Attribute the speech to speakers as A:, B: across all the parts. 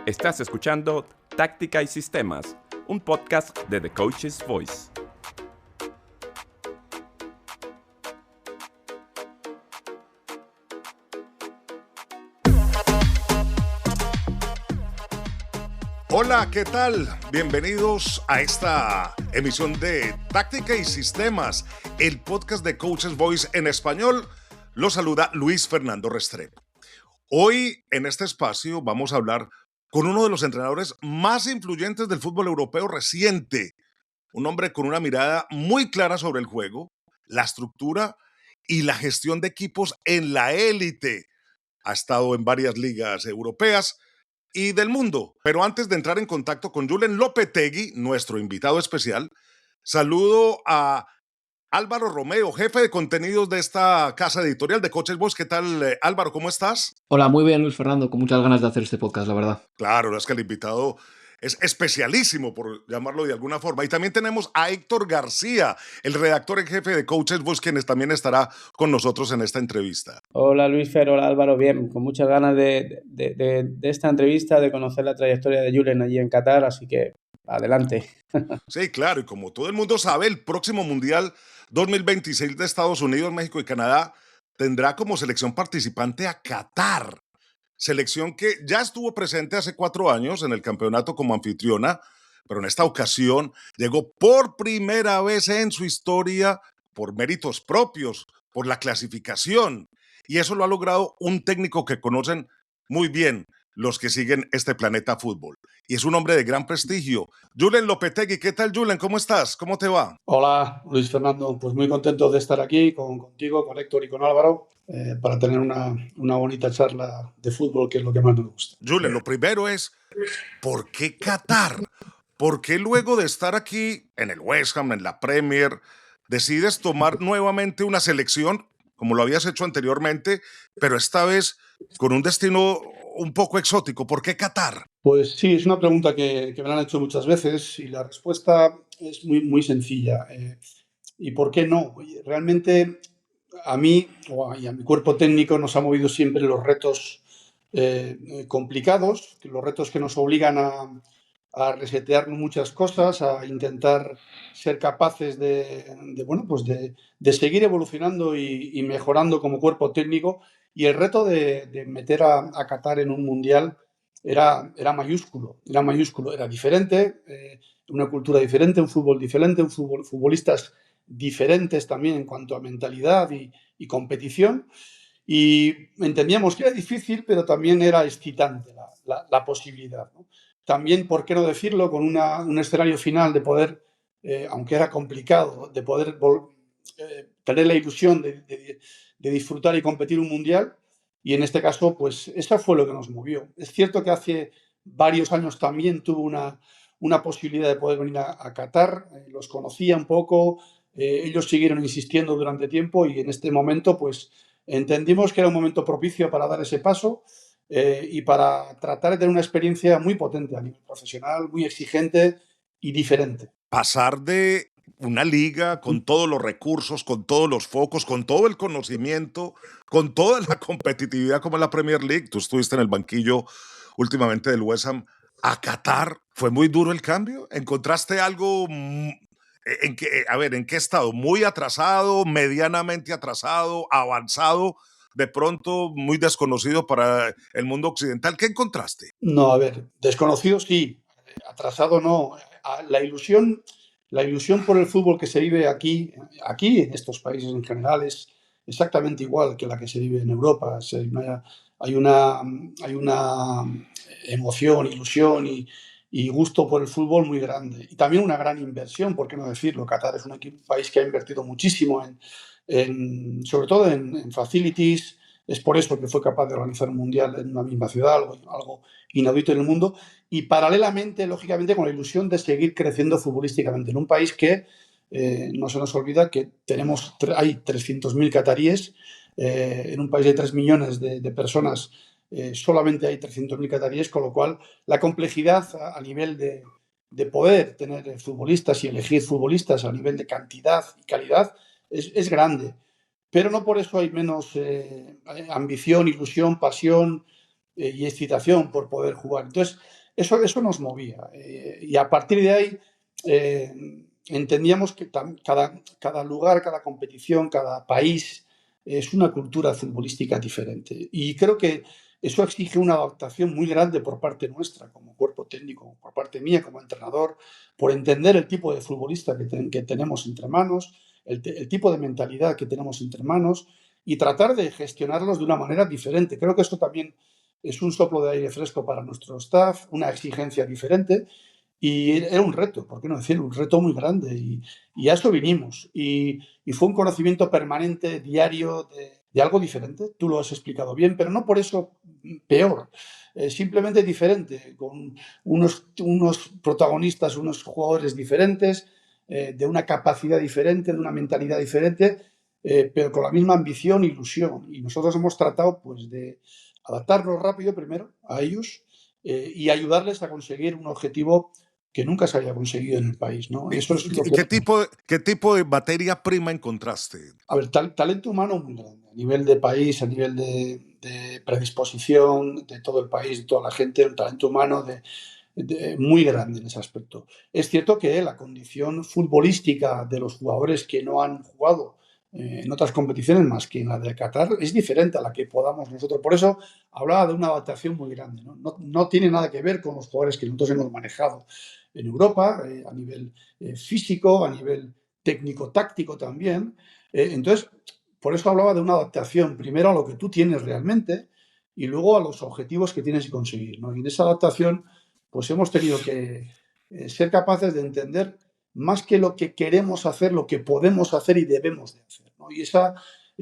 A: Estás escuchando Táctica y Sistemas, un podcast de The Coach's Voice.
B: Hola, ¿qué tal? Bienvenidos a esta emisión de Táctica y Sistemas, el podcast de Coach's Voice en español. Los saluda Luis Fernando Restrepo. Hoy en este espacio vamos a hablar con uno de los entrenadores más influyentes del fútbol europeo reciente. Un hombre con una mirada muy clara sobre el juego, la estructura y la gestión de equipos en la élite. Ha estado en varias ligas europeas y del mundo. Pero antes de entrar en contacto con Julen Lopetegui, nuestro invitado especial, saludo a Álvaro Romeo, jefe de contenidos de esta casa editorial de Coach's Voice. ¿Qué tal, Álvaro? ¿Cómo estás?
C: Hola, muy bien, Luis Fernando, con muchas ganas de hacer este podcast, la verdad.
B: Claro, es que el invitado es especialísimo, por llamarlo de alguna forma. Y también tenemos a Héctor García, el redactor en jefe de Coach's Voice, quien también estará con nosotros en esta entrevista.
D: Hola Luis Fer, hola Álvaro, bien, con muchas ganas de esta entrevista, de conocer la trayectoria de Julen allí en Qatar, así que adelante.
B: Sí, claro, y como todo el mundo sabe, el próximo Mundial 2026 de Estados Unidos, México y Canadá tendrá como selección participante a Qatar. Selección que ya estuvo presente hace 4 años en el campeonato como anfitriona, pero en esta ocasión llegó por primera vez en su historia por méritos propios, por la clasificación. Y eso lo ha logrado un técnico que conocen muy bien los que siguen este planeta fútbol. Y es un hombre de gran prestigio. Julen Lopetegui, ¿qué tal, Julen? ¿Cómo estás? ¿Cómo te va?
E: Hola, Luis Fernando. Pues muy contento de estar aquí contigo, con Héctor y con Álvaro para tener una bonita charla de fútbol, que es lo que más nos gusta.
B: Julen, lo primero es, ¿por qué Qatar? ¿Por qué luego de estar aquí en el West Ham, en la Premier, decides tomar nuevamente una selección, como lo habías hecho anteriormente, pero esta vez con un destino un poco exótico? ¿Por qué Qatar?
E: Pues sí, es una pregunta que me la han hecho muchas veces y la respuesta es muy sencilla. ¿Y por qué no? Realmente a mí y a mi cuerpo técnico nos ha movido siempre los retos complicados, los retos que nos obligan a resetear muchas cosas, a intentar ser capaces de seguir evolucionando y mejorando como cuerpo técnico. Y el reto de meter a Qatar en un mundial era mayúsculo, era diferente, una cultura diferente, un fútbol diferente, futbolistas diferentes también en cuanto a mentalidad y competición. Y entendíamos que era difícil, pero también era excitante la posibilidad, ¿no? También, ¿por qué no decirlo?, con un escenario final de poder, aunque era complicado, de poder tener la ilusión de disfrutar y competir un mundial. Y en este caso, pues eso fue lo que nos movió. Es cierto que hace varios años también tuve una posibilidad de poder venir a Qatar, los conocía un poco, ellos siguieron insistiendo durante tiempo y en este momento, pues entendimos que era un momento propicio para dar ese paso. Y para tratar de tener una experiencia muy potente a nivel profesional, muy exigente y diferente.
B: Pasar de una liga con todos los recursos, con todos los focos, con todo el conocimiento, con toda la competitividad como en la Premier League, tú estuviste en el banquillo últimamente del West Ham, a Qatar, ¿fue muy duro el cambio? ¿Encontraste algo en qué estado? ¿Muy atrasado, medianamente atrasado, avanzado? De pronto muy desconocido para el mundo occidental. ¿Qué encontraste?
E: No, a ver, desconocido sí, atrasado no. La ilusión por el fútbol que se vive aquí en estos países en general es exactamente igual que la que se vive en Europa. Hay una emoción, ilusión y gusto por el fútbol muy grande. Y también una gran inversión, ¿por qué no decirlo? Qatar es un país que ha invertido muchísimo sobre todo en facilities. Es por eso que fue capaz de organizar un mundial en una misma ciudad, algo inaudito en el mundo, y paralelamente, lógicamente, con la ilusión de seguir creciendo futbolísticamente en un país que no se nos olvida que hay 300.000 cataríes, en un país de 3 millones de personas, solamente hay 300.000 cataríes, con lo cual la complejidad a nivel de poder tener futbolistas y elegir futbolistas a nivel de cantidad y calidad es grande. Pero no por eso hay menos ambición, ilusión, pasión y excitación por poder jugar. Entonces, eso nos movía. Y a partir de ahí entendíamos que cada lugar, cada competición, cada país es una cultura futbolística diferente. Y creo que eso exige una adaptación muy grande por parte nuestra, como cuerpo técnico, por parte mía como entrenador, por entender el tipo de futbolista que tenemos entre manos, el tipo de mentalidad que tenemos entre manos y tratar de gestionarlos de una manera diferente. Creo que esto también es un soplo de aire fresco para nuestro staff, una exigencia diferente y era un reto, ¿por qué no decirlo? Un reto muy grande y a eso vinimos. Y fue un conocimiento permanente, diario, de algo diferente. Tú lo has explicado bien, pero no por eso peor, simplemente diferente, con unos protagonistas, unos jugadores diferentes, de una capacidad diferente, de una mentalidad diferente, pero con la misma ambición e ilusión. Y nosotros hemos tratado pues de adaptarnos rápido primero a ellos y ayudarles a conseguir un objetivo que nunca se había conseguido en el país, ¿no? Eso es lo que...
B: ¿Qué tipo de materia prima encontraste?
E: A ver, talento humano muy grande, a nivel de país, a nivel de predisposición de todo el país, de toda la gente, un talento humano muy grande en ese aspecto. Es cierto que la condición futbolística de los jugadores que no han jugado en otras competiciones más que en la de Qatar es diferente a la que podamos nosotros. Por eso hablaba de una adaptación muy grande. No tiene nada que ver con los jugadores que nosotros hemos manejado en Europa, a nivel físico, a nivel técnico-táctico también. Entonces, por eso hablaba de una adaptación, primero a lo que tú tienes realmente y luego a los objetivos que tienes que conseguir, ¿no? Y en esa adaptación, pues hemos tenido que ser capaces de entender más que lo que queremos hacer, lo que podemos hacer y debemos de hacer, ¿no? Y esa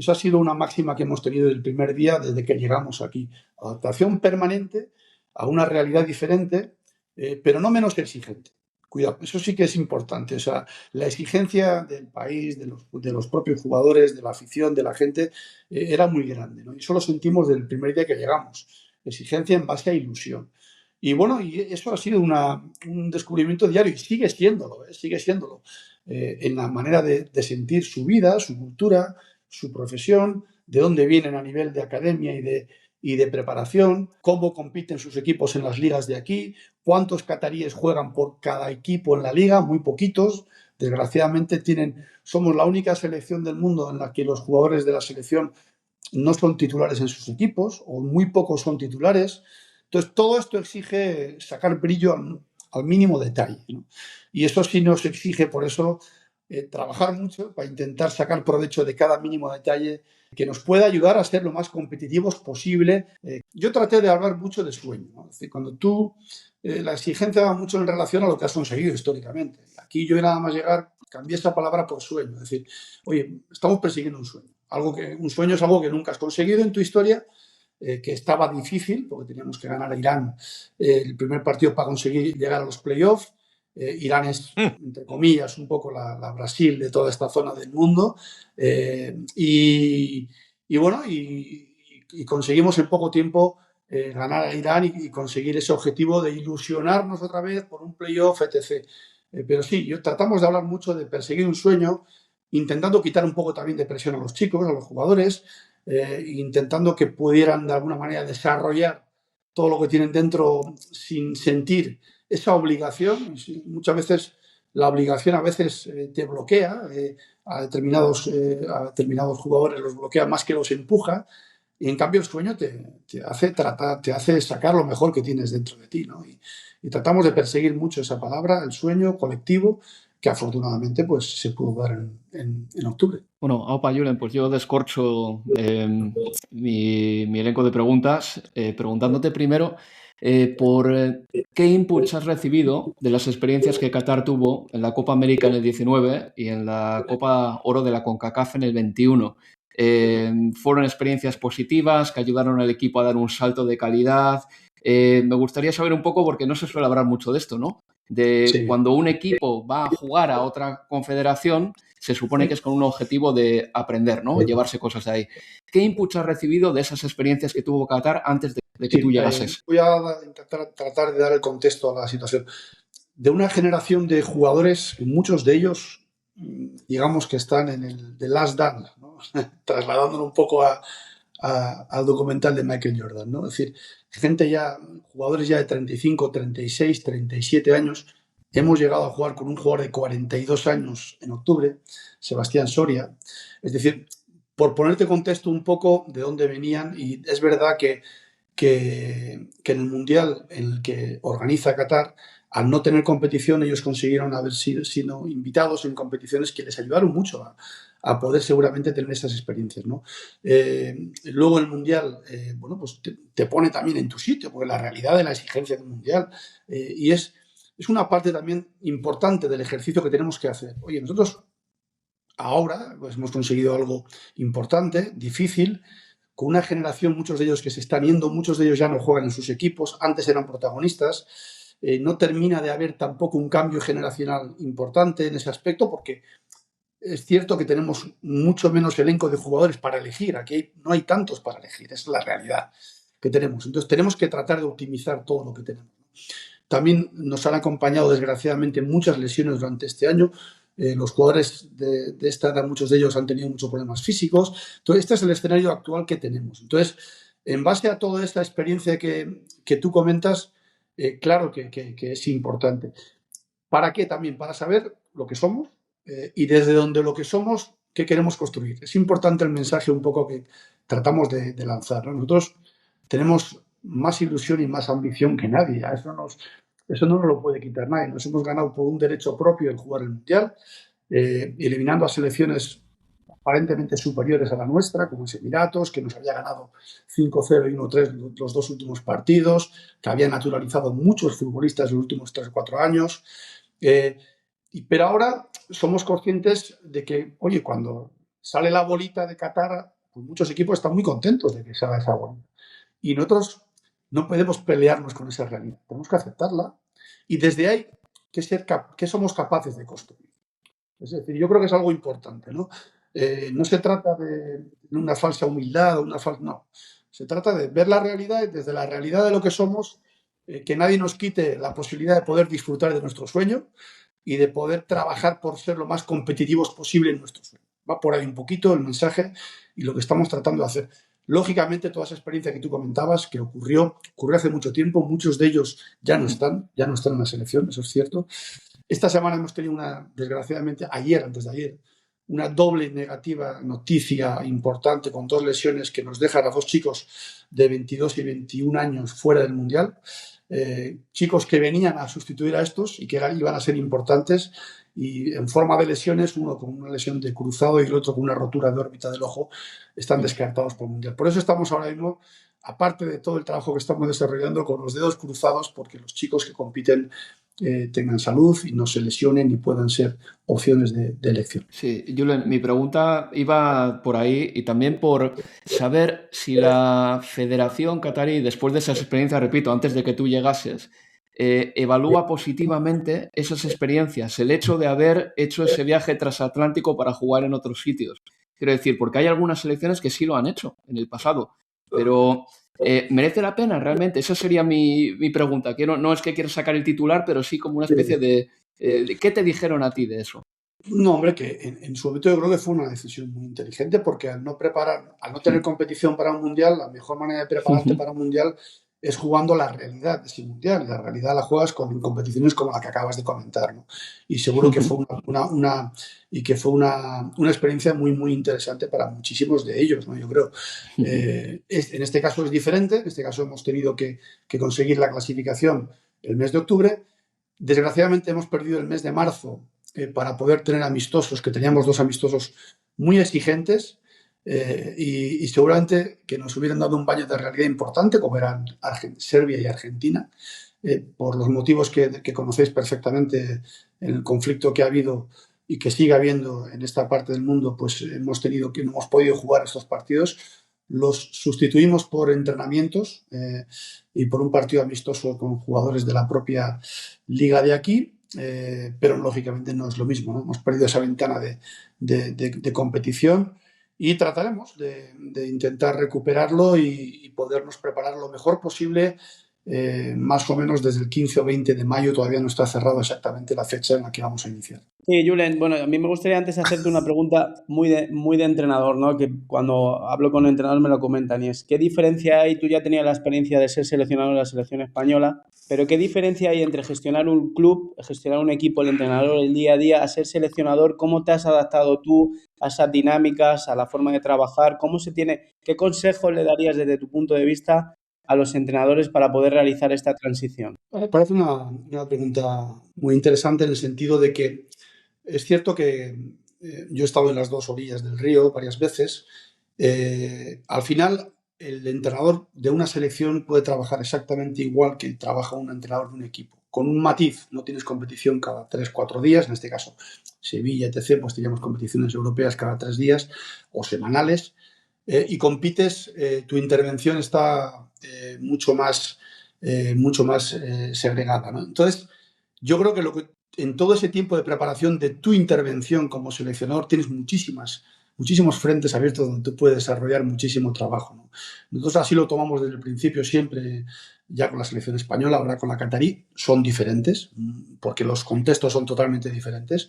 E: ha sido una máxima que hemos tenido desde el primer día, desde que llegamos aquí. Adaptación permanente a una realidad diferente, pero no menos exigente. Cuidado, eso sí que es importante. O sea, la exigencia del país, de los propios jugadores, de la afición, de la gente, era muy grande, ¿no? Y eso lo sentimos desde el primer día que llegamos. Exigencia en base a ilusión. Y bueno, y eso ha sido un descubrimiento diario y sigue siéndolo, sigue siéndolo. En la manera de sentir su vida, su cultura, su profesión, de dónde vienen a nivel de academia y de preparación, cómo compiten sus equipos en las ligas de aquí, cuántos cataríes juegan por cada equipo en la liga, muy poquitos. Desgraciadamente somos la única selección del mundo en la que los jugadores de la selección no son titulares en sus equipos o muy pocos son titulares. Entonces, todo esto exige sacar brillo al mínimo detalle, ¿no? Y eso sí nos exige, por eso, trabajar mucho para intentar sacar provecho de cada mínimo detalle que nos pueda ayudar a ser lo más competitivos posible. Yo traté de hablar mucho de sueño, ¿no? Es decir, cuando la exigencia va mucho en relación a lo que has conseguido históricamente. Aquí yo nada más llegar, cambié esa palabra por sueño. Es decir, oye, estamos persiguiendo un sueño. Un sueño es algo que nunca has conseguido en tu historia, que estaba difícil, porque teníamos que ganar a Irán el primer partido para conseguir llegar a los playoffs. Irán es, entre comillas, un poco la Brasil de toda esta zona del mundo. Y bueno, y conseguimos en poco tiempo ganar a Irán y conseguir ese objetivo de ilusionarnos otra vez por un playoff, etc. Pero sí, tratamos de hablar mucho de perseguir un sueño, intentando quitar un poco también de presión a los chicos, a los jugadores, intentando que pudieran de alguna manera desarrollar todo lo que tienen dentro sin sentir esa obligación. Muchas veces la obligación a veces te bloquea, a determinados jugadores los bloquea más que los empuja, y en cambio el sueño te hace sacar lo mejor que tienes dentro de ti, ¿no? Y tratamos de perseguir mucho esa palabra, el sueño colectivo, que afortunadamente pues se pudo dar en octubre.
C: Bueno, aupa, Julen, pues yo descorcho mi elenco de preguntas, preguntándote primero por qué inputs has recibido de las experiencias que Qatar tuvo en la Copa América en el 19 y en la Copa Oro de la CONCACAF en el 21. ¿Fueron experiencias positivas que ayudaron al equipo a dar un salto de calidad? Me gustaría saber un poco, porque no se suele hablar mucho de esto, ¿no?
E: Sí.
C: Cuando un equipo va a jugar a otra confederación, se supone que es con un objetivo de aprender, ¿no? Llevarse cosas de ahí. ¿Qué inputs has recibido de esas experiencias que tuvo Qatar antes de que tú llegases?
E: Voy a tratar de dar el contexto a la situación. De una generación de jugadores, muchos de ellos, digamos que están en el The Last Dance, ¿no? Trasladándolo un poco a al documental de Michael Jordan, ¿no? Es decir, jugadores ya de 35, 36, 37 años. Hemos llegado a jugar con un jugador de 42 años en octubre, Sebastián Soria. Es decir, por ponerte contexto un poco de dónde venían, y es verdad que en el Mundial en el que organiza Qatar, al no tener competición, ellos consiguieron haber sido invitados en competiciones que les ayudaron mucho a poder seguramente tener esas experiencias, ¿no? Luego el Mundial, bueno, pues te pone también en tu sitio, porque la realidad de la exigencia del Mundial, y es una parte también importante del ejercicio que tenemos que hacer. Oye, nosotros ahora pues, hemos conseguido algo importante, difícil, con una generación, muchos de ellos que se están yendo, muchos de ellos ya no juegan en sus equipos, antes eran protagonistas. No termina de haber tampoco un cambio generacional importante en ese aspecto, porque es cierto que tenemos mucho menos elenco de jugadores para elegir. Aquí no hay tantos para elegir, es la realidad que tenemos. Entonces tenemos que tratar de optimizar todo lo que tenemos. También nos han acompañado, desgraciadamente, muchas lesiones durante este año. Los jugadores de esta edad, muchos de ellos han tenido muchos problemas físicos. Entonces, este es el escenario actual que tenemos. Entonces, en base a toda esta experiencia que tú comentas, claro que es importante. ¿Para qué también? Para saber lo que somos y desde donde lo que somos, qué queremos construir. Es importante el mensaje un poco que tratamos de lanzar, ¿no? Nosotros tenemos más ilusión y más ambición que nadie. Eso no nos lo puede quitar nadie. Nos hemos ganado por un derecho propio el jugar el Mundial, eliminando a selecciones aparentemente superiores a la nuestra, como es Emiratos, que nos había ganado 5-0 y 1-3 los dos últimos partidos, que había naturalizado muchos futbolistas los últimos 3 o 4 años. Pero ahora somos conscientes de que, oye, cuando sale la bolita de Qatar, pues muchos equipos están muy contentos de que salga esa bolita. Y nosotros no podemos pelearnos con esa realidad. Tenemos que aceptarla y desde ahí ¿qué somos capaces de construir? Es decir, yo creo que es algo importante, ¿no? No se trata de una falsa humildad, no. Se trata de ver la realidad y desde la realidad de lo que somos, que nadie nos quite la posibilidad de poder disfrutar de nuestro sueño y de poder trabajar por ser lo más competitivos posible en nuestro sueño. Va por ahí un poquito el mensaje y lo que estamos tratando de hacer. Lógicamente, toda esa experiencia que tú comentabas, que ocurrió hace mucho tiempo, muchos de ellos ya no están en la selección, eso es cierto. Esta semana hemos tenido desgraciadamente, antes de ayer, una doble negativa noticia importante con 2 lesiones que nos dejan a 2 chicos de 22 y 21 años fuera del Mundial. Chicos que venían a sustituir a estos y que iban a ser importantes, y en forma de lesiones, uno con una lesión de cruzado y el otro con una rotura de órbita del ojo, están descartados por el Mundial. Por eso estamos ahora mismo, aparte de todo el trabajo que estamos desarrollando, con los dedos cruzados porque los chicos que compiten tengan salud y no se lesionen y puedan ser opciones de elección.
C: Sí, Julen, mi pregunta iba por ahí y también por saber si la Federación Qatarí, después de esas experiencias, repito, antes de que tú llegases, evalúa positivamente esas experiencias, el hecho de haber hecho ese viaje transatlántico para jugar en otros sitios. Quiero decir, porque hay algunas selecciones que sí lo han hecho en el pasado, pero ¿merece la pena realmente? Esa sería mi pregunta. No es que quieras sacar el titular, pero sí como una especie de ¿qué te dijeron a ti de eso?
E: No, hombre, que en su momento yo creo que fue una decisión muy inteligente, porque al no tener competición para un Mundial, la mejor manera de prepararte para un Mundial es jugando la realidad de ese Mundial. La realidad la juegas con competiciones como la que acabas de comentar, ¿no? Y seguro que fue una experiencia muy, muy interesante para muchísimos de ellos, ¿no? Yo creo. En este caso es diferente. En este caso hemos tenido que conseguir la clasificación el mes de octubre. Desgraciadamente hemos perdido el mes de marzo para poder tener amistosos, que teníamos 2 amistosos muy exigentes, y seguramente que nos hubieran dado un baño de realidad importante, como eran Serbia y Argentina, por los motivos que conocéis perfectamente, en el conflicto que ha habido y que sigue habiendo en esta parte del mundo. Pues no hemos podido jugar estos partidos. Los sustituimos por entrenamientos y por un partido amistoso con jugadores de la propia liga de aquí. Pero lógicamente no es lo mismo, ¿no? Hemos perdido esa ventana de competición y trataremos de intentar recuperarlo y podernos preparar lo mejor posible más o menos desde el 15 o 20 de mayo, todavía no está cerrado exactamente la fecha en la que vamos a iniciar.
D: Sí, Julen, bueno, a mí me gustaría antes hacerte una pregunta muy de entrenador, ¿no? Que cuando hablo con entrenadores me lo comentan, y es, ¿qué diferencia hay? Tú ya tenías la experiencia de ser seleccionado en la selección española, pero ¿qué diferencia hay entre gestionar un club, gestionar un equipo, el entrenador, el día a día, a ser seleccionador? ¿Cómo te has adaptado tú a esas dinámicas, a la forma de trabajar? ¿Qué consejos le darías desde tu punto de vista a los entrenadores para poder realizar esta transición?
E: Me parece una pregunta muy interesante en el sentido de que es cierto que yo he estado en las dos orillas del río varias veces. Al final, el entrenador de una selección puede trabajar exactamente igual que trabaja un entrenador de un equipo. Con un matiz, no tienes competición cada 3-4 días, en este caso Sevilla, etc., pues teníamos competiciones europeas cada 3 días o semanales, y compites, tu intervención está mucho más segregada, ¿no? Entonces, yo creo que en todo ese tiempo de preparación de tu intervención como seleccionador tienes muchísimos frentes abiertos donde tú puedes desarrollar muchísimo trabajo, ¿no? Nosotros así lo tomamos desde el principio siempre, ya con la selección española, ahora con la catarí, son diferentes, porque los contextos son totalmente diferentes,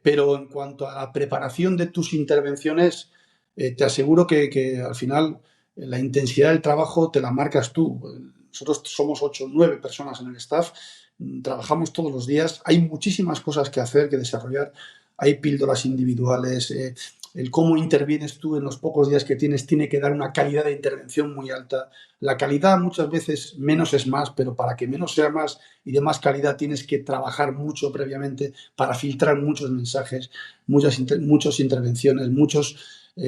E: pero en cuanto a la preparación de tus intervenciones, te aseguro que al final la intensidad del trabajo te la marcas tú. Nosotros somos 8 o 9 personas en el staff, trabajamos todos los días, hay muchísimas cosas que hacer, que desarrollar, hay píldoras individuales, el cómo intervienes tú en los pocos días que tienes tiene que dar una calidad de intervención muy alta. La calidad muchas veces menos es más, pero para que menos sea más y de más calidad tienes que trabajar mucho previamente para filtrar muchos mensajes, muchas intervenciones, muchos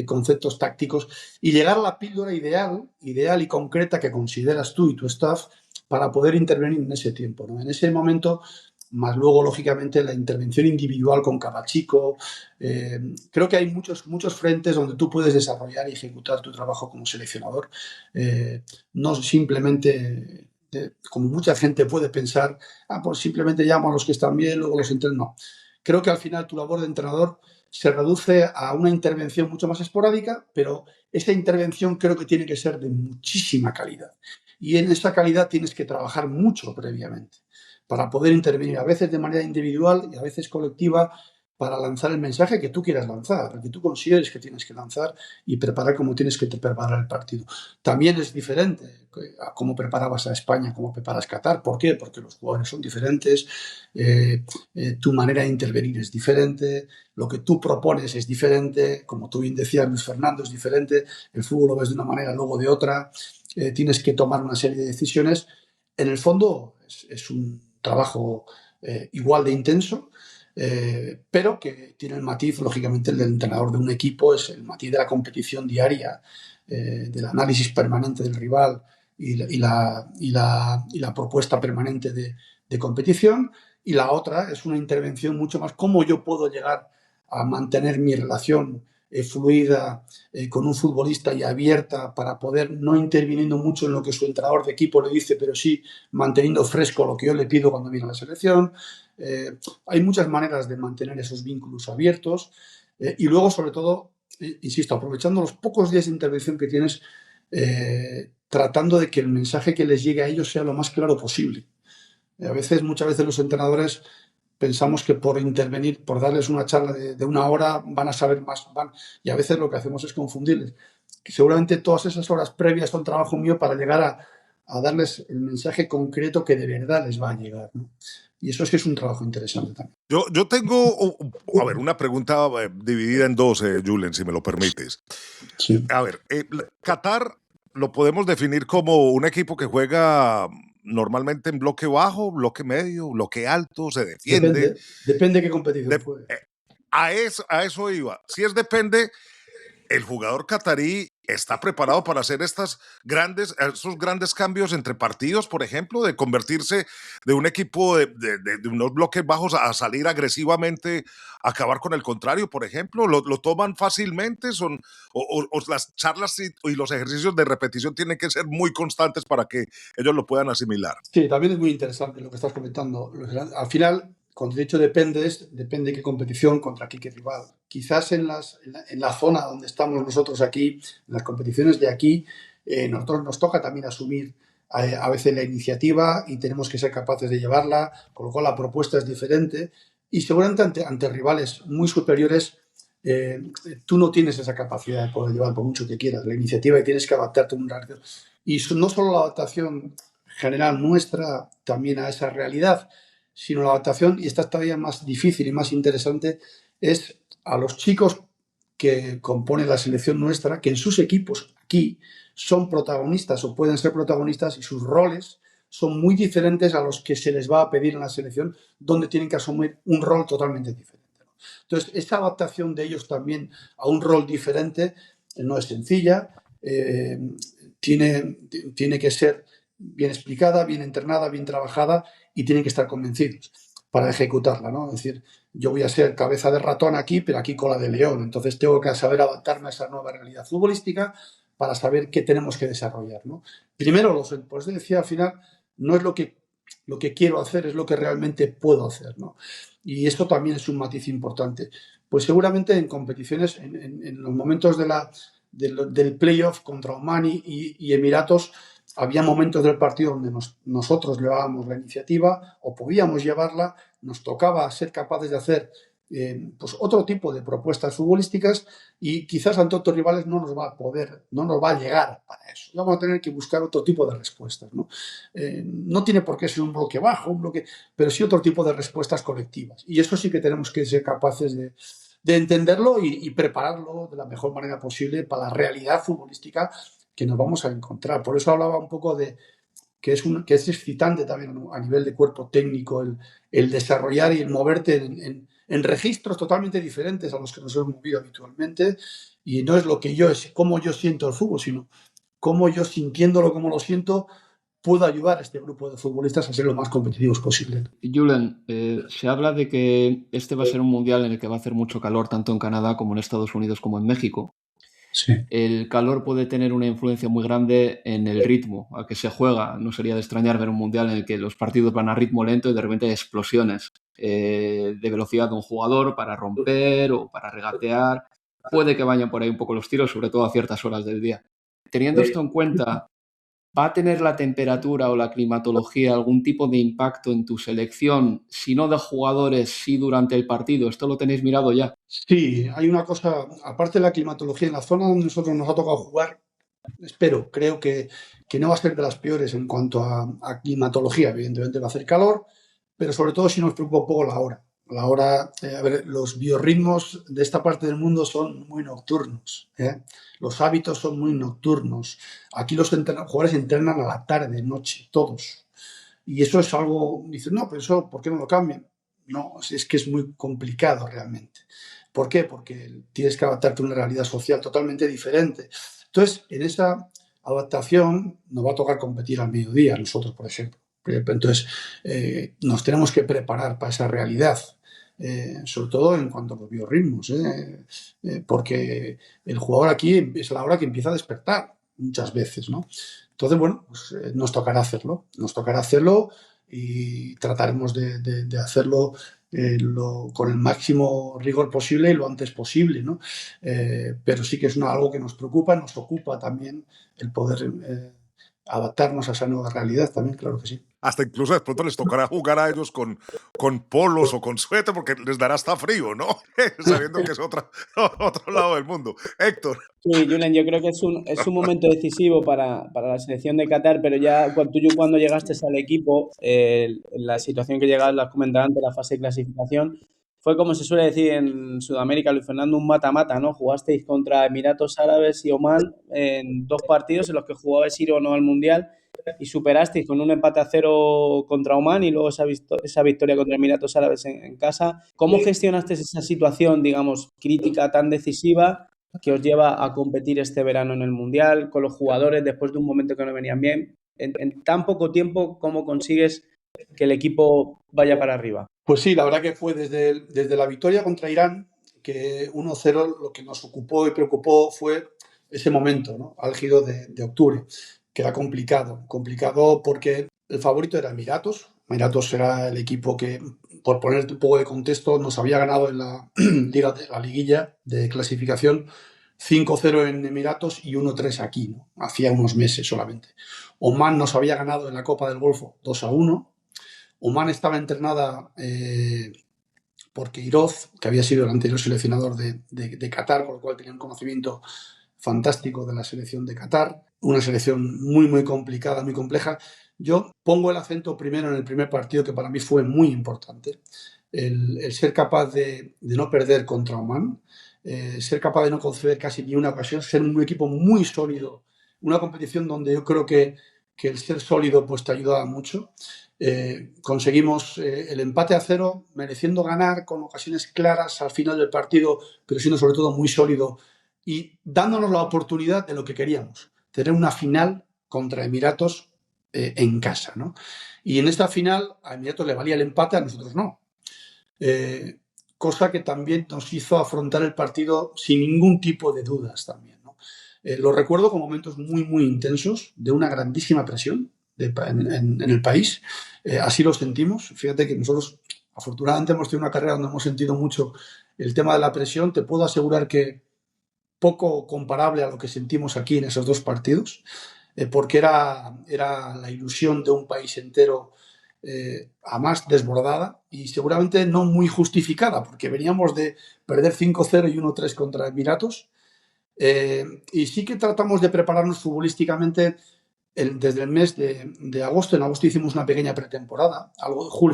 E: conceptos tácticos y llegar a la píldora ideal y concreta que consideras tú y tu staff para poder intervenir en ese tiempo, ¿no? En ese momento, más luego, lógicamente, la intervención individual con cada chico. Creo que hay muchos frentes donde tú puedes desarrollar y ejecutar tu trabajo como seleccionador. No simplemente, como mucha gente puede pensar, pues simplemente llamo a los que están bien, luego los entreno. No. Creo que al final tu labor de entrenador se reduce a una intervención mucho más esporádica, pero esa intervención creo que tiene que ser de muchísima calidad. Y en esa calidad tienes que trabajar mucho previamente para poder intervenir, a veces de manera individual y a veces colectiva, para lanzar el mensaje que tú quieras lanzar, el que tú consideres que tienes que lanzar y preparar como tienes que preparar el partido. También es diferente a cómo preparabas a España, cómo preparas Qatar. ¿Por qué? Porque los jugadores son diferentes, tu manera de intervenir es diferente, lo que tú propones es diferente, como tú bien decías, Luis Fernando, es diferente, el fútbol lo ves de una manera, luego de otra, tienes que tomar una serie de decisiones. En el fondo es un trabajo igual de intenso, pero que tiene el matiz, lógicamente, el del entrenador de un equipo, es el matiz de la competición diaria, del análisis permanente del rival y la propuesta permanente de competición, y la otra es una intervención mucho más cómo yo puedo llegar a mantener mi relación fluida con un futbolista y abierta para poder, no interviniendo mucho en lo que su entrenador de equipo le dice, pero sí manteniendo fresco lo que yo le pido cuando viene a la selección. Hay muchas maneras de mantener esos vínculos abiertos y luego, sobre todo, insisto, aprovechando los pocos días de intervención que tienes, tratando de que el mensaje que les llegue a ellos sea lo más claro posible. Muchas veces los entrenadores pensamos que por intervenir, por darles una charla de una hora, van a saber más. Y a veces lo que hacemos es confundirles. Que seguramente todas esas horas previas son trabajo mío para llegar a darles el mensaje concreto que de verdad les va a llegar, ¿no? Y eso es un trabajo interesante también.
B: Yo tengo, una pregunta dividida en dos, Julen, si me lo permites.
E: Sí.
B: A ver, Qatar lo podemos definir como un equipo que juega normalmente en bloque bajo, bloque medio, bloque alto, se defiende.
E: Depende qué competición juegue.
B: A eso iba. Si es depende, el jugador catarí está preparado para hacer esos grandes cambios entre partidos, por ejemplo, de convertirse de un equipo de unos bloques bajos a salir agresivamente, a acabar con el contrario, por ejemplo. ¿Lo toman fácilmente? O las charlas y los ejercicios de repetición tienen que ser muy constantes para que ellos lo puedan asimilar?
E: Sí, también es muy interesante lo que estás comentando. Al final, cuando he dicho depende qué competición, contra qué rival. Quizás en la zona donde estamos nosotros aquí, en las competiciones de aquí, nosotros nos toca también asumir a veces la iniciativa y tenemos que ser capaces de llevarla, con lo cual la propuesta es diferente y seguramente ante rivales muy superiores tú no tienes esa capacidad de poder llevar por mucho que quieras la iniciativa y tienes que adaptarte a un radio. Y no solo la adaptación general nuestra también a esa realidad, sino la adaptación, y esta es todavía más difícil y más interesante, es a los chicos que componen la selección nuestra, que en sus equipos aquí son protagonistas o pueden ser protagonistas y sus roles son muy diferentes a los que se les va a pedir en la selección, donde tienen que asumir un rol totalmente diferente. Entonces, esa adaptación de ellos también a un rol diferente no es sencilla, tiene que ser bien explicada, bien entrenada, bien trabajada y tienen que estar convencidos para ejecutarla, ¿no? Es decir, yo voy a ser cabeza de ratón aquí, pero aquí cola de león. Entonces tengo que saber adaptarme a esa nueva realidad futbolística para saber qué tenemos que desarrollar, ¿no? Primero, por eso decía al final, no es lo que quiero hacer, es lo que realmente puedo hacer, ¿no? Y esto también es un matiz importante. Pues seguramente en competiciones, en los momentos del playoff contra Oman y Emiratos, había momentos del partido donde nosotros llevábamos la iniciativa o podíamos llevarla, nos tocaba ser capaces de hacer pues otro tipo de propuestas futbolísticas y quizás ante otros rivales no nos va a llegar para eso. Vamos a tener que buscar otro tipo de respuestas, ¿no? No tiene por qué ser un bloque bajo, pero sí otro tipo de respuestas colectivas. Y eso sí que tenemos que ser capaces de entenderlo y prepararlo de la mejor manera posible para la realidad futbolística que nos vamos a encontrar. Por eso hablaba un poco de que es excitante también a nivel de cuerpo técnico el desarrollar y el moverte en registros totalmente diferentes a los que nos hemos movido habitualmente, y no es cómo yo siento el fútbol, sino cómo yo, sintiéndolo como lo siento, puedo ayudar a este grupo de futbolistas a ser lo más competitivos posible.
C: Julen, se habla de que este va a ser un mundial en el que va a hacer mucho calor tanto en Canadá como en Estados Unidos como en México.
E: Sí.
C: El calor puede tener una influencia muy grande en el ritmo al que se juega. No sería de extrañar ver un mundial en el que los partidos van a ritmo lento y de repente hay explosiones de velocidad de un jugador para romper o para regatear. Puede que vayan por ahí un poco los tiros, sobre todo a ciertas horas del día. Teniendo esto en cuenta, ¿va a tener la temperatura o la climatología algún tipo de impacto en tu selección? Si no de jugadores, sí durante el partido. ¿Esto lo tenéis mirado ya?
E: Sí, hay una cosa, aparte de la climatología, en la zona donde nosotros nos ha tocado jugar, creo que no va a ser de las peores en cuanto a climatología. Evidentemente va a hacer calor, pero sobre todo sí nos preocupa un poco la hora. La hora, los biorritmos de esta parte del mundo son muy nocturnos, ¿eh? Los hábitos son muy nocturnos. Aquí los jugadores entrenan a la tarde, noche, todos. Y eso es algo, dicen, no, pero eso, ¿por qué no lo cambian? No, es que es muy complicado realmente. ¿Por qué? Porque tienes que adaptarte a una realidad social totalmente diferente. Entonces, en esa adaptación nos va a tocar competir al mediodía, a nosotros, por ejemplo. Entonces, nos tenemos que preparar para esa realidad, sobre todo en cuanto a los biorritmos, porque el jugador aquí es la hora que empieza a despertar muchas veces, ¿no? Entonces, bueno, pues nos tocará hacerlo y trataremos de hacerlo con el máximo rigor posible y lo antes posible, ¿no? Pero sí que es algo que nos preocupa, nos ocupa también el poder adaptarnos a esa nueva realidad también, claro que sí.
B: Hasta incluso de pronto les tocará jugar a ellos con polos o con suéter porque les dará hasta frío, ¿no? Sabiendo que es otro lado del mundo. Héctor.
D: Sí, Julen, yo creo que es un momento decisivo para la selección de Qatar, pero ya cuando llegaste al equipo, la situación que llegaste, la has comentado antes, la fase de clasificación, fue como se suele decir en Sudamérica, Luis Fernando, un mata-mata, ¿no? Jugasteis contra Emiratos Árabes y Omán en 2 partidos en los que jugabais ir o no al Mundial y superasteis con un empate a 0 contra Omán y luego esa victoria contra Emiratos Árabes en casa. ¿Cómo gestionaste esa situación, digamos, crítica tan decisiva que os lleva a competir este verano en el Mundial con los jugadores después de un momento que no venían bien? En tan poco tiempo, ¿cómo consigues que el equipo vaya para arriba?
E: Pues sí, la verdad que fue desde la victoria contra Irán, que 1-0, lo que nos ocupó y preocupó fue ese momento, ¿no? Álgido de octubre, que era complicado porque el favorito era Emiratos. Emiratos era el equipo que, por ponerte un poco de contexto, nos había ganado en la liguilla de clasificación 5-0 en Emiratos y 1-3 aquí, ¿no? Hacía unos meses solamente. Oman nos había ganado en la Copa del Golfo 2-1. Oman estaba entrenada por Queiroz, que había sido el anterior seleccionador de Qatar, con lo cual tenía un conocimiento fantástico de la selección de Qatar. Una selección muy, muy complicada, muy compleja. Yo pongo el acento primero en el primer partido, que para mí fue muy importante. El ser capaz de no perder contra Oman, ser capaz de no conceder casi ni una ocasión, ser un equipo muy sólido, una competición donde yo creo que el ser sólido pues te ayuda mucho. Conseguimos el empate a 0, mereciendo ganar con ocasiones claras al final del partido, pero siendo sobre todo muy sólido y dándonos la oportunidad de lo que queríamos, tener una final contra Emiratos en casa, ¿no? Y en esta final a Emiratos le valía el empate, a nosotros no. Cosa que también nos hizo afrontar el partido sin ningún tipo de dudas también, ¿no? Lo recuerdo con momentos muy, muy intensos, de una grandísima presión en el país. Así lo sentimos. Fíjate que nosotros, afortunadamente, hemos tenido una carrera donde hemos sentido mucho el tema de la presión. Te puedo asegurar que poco comparable a lo que sentimos aquí en esos dos partidos, porque era la ilusión de un país entero, a más desbordada y seguramente no muy justificada, porque veníamos de perder 5-0 y 1-3 contra Emiratos, y sí que tratamos de prepararnos futbolísticamente desde el mes de agosto. En agosto hicimos una pequeña pretemporada,